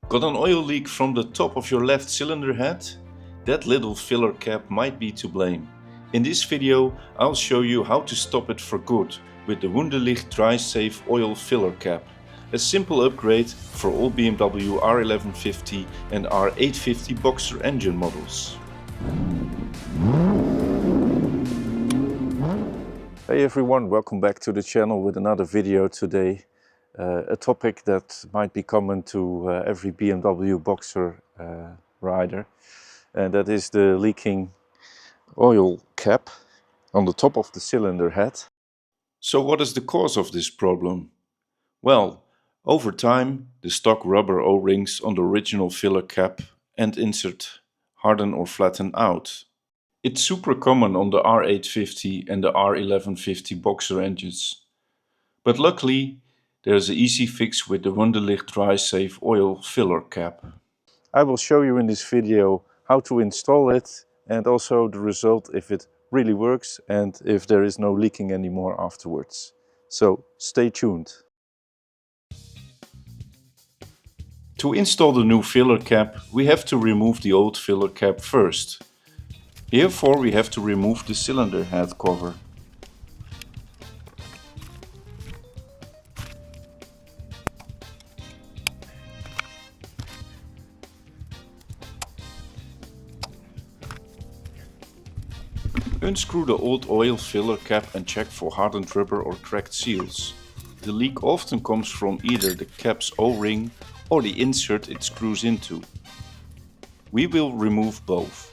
Got an oil leak from the top of your left cylinder head? That little filler cap might be to blame. In this video I'll show you how to stop it for good with the Wunderlich Dry Save oil filler cap. A simple upgrade for all BMW R1150 and R850 Boxer engine models. Hey everyone, welcome back to the channel with another video today. A topic that might be common to every BMW Boxer rider, and that is the leaking oil cap on the top of the cylinder head. So what is the cause of this problem? Well, over time the stock rubber O-rings on the original filler cap and insert harden or flatten out. It's super common on the R850 and the R1150 Boxer engines. But luckily there's an easy fix with the Wunderlich Dry Save oil filler cap. I will show you in this video how to install it and also the result, if it really works and if there is no leaking anymore afterwards. So stay tuned. To install the new filler cap, we have to remove the old filler cap first. Therefore we have to remove the cylinder head cover. Unscrew the old oil filler cap and check for hardened rubber or cracked seals. The leak often comes from either the cap's O-ring or the insert it screws into. We will remove both.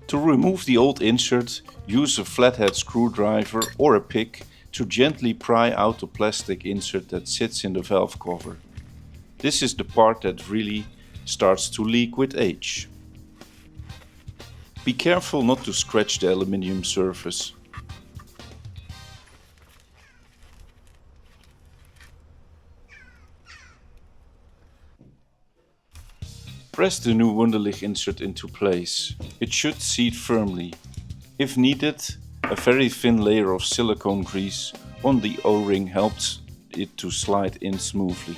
To remove the old insert, use a flathead screwdriver or a pick to gently pry out the plastic insert that sits in the valve cover. This is the part that really starts to leak with age. Be careful not to scratch the aluminium surface. Press the new Wunderlich insert into place. It should seat firmly. If needed, a very thin layer of silicone grease on the O-ring helps it to slide in smoothly.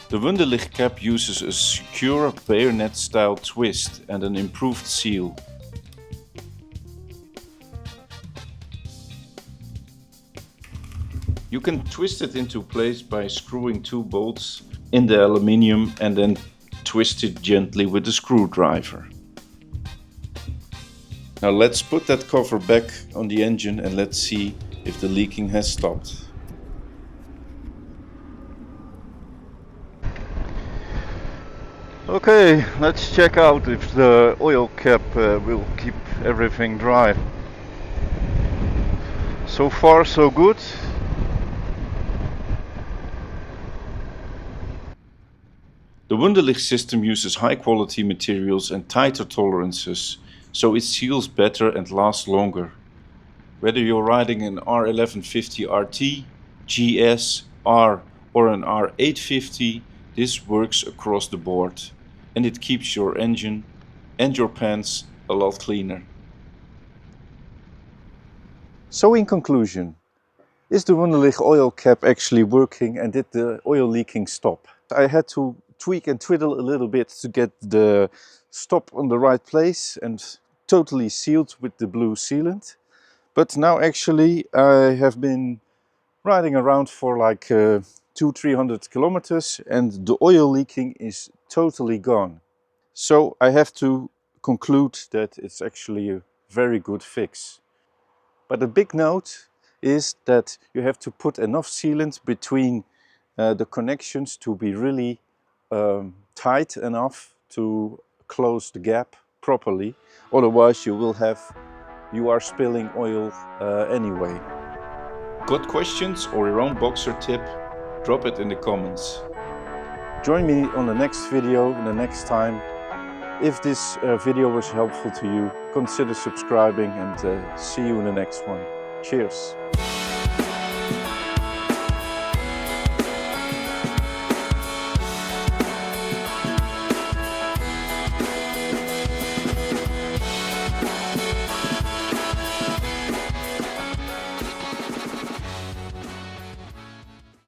The Wunderlich cap uses a secure bayonet style twist and an improved seal. You can twist it into place by screwing two bolts in the aluminium and then twist it gently with a screwdriver. Now let's put that cover back on the engine and let's see if the leaking has stopped. Okay, let's check out if the oil cap will keep everything dry. So far so good. The Wunderlich system uses high quality materials and tighter tolerances, so it seals better and lasts longer. Whether you're riding an R1150 RT, GS, R or an R850, this works across the board. And it keeps your engine and your pants a lot cleaner. So in conclusion, is the Wunderlich oil cap actually working and did the oil leaking stop? I had to tweak and twiddle a little bit to get the stop on the right place and totally sealed with the blue sealant. But now actually I have been riding around for like 200-300 kilometers and the oil leaking is totally gone. So I have to conclude that it's actually a very good fix. But a big note is that you have to put enough sealant between the connections to be really tight enough to close the gap properly. Otherwise you are spilling oil anyway. Got questions or your own Boxer tip? Drop it in the comments. Join me on the next video the next time. If this video was helpful to you, consider subscribing and see you in the next one. Cheers!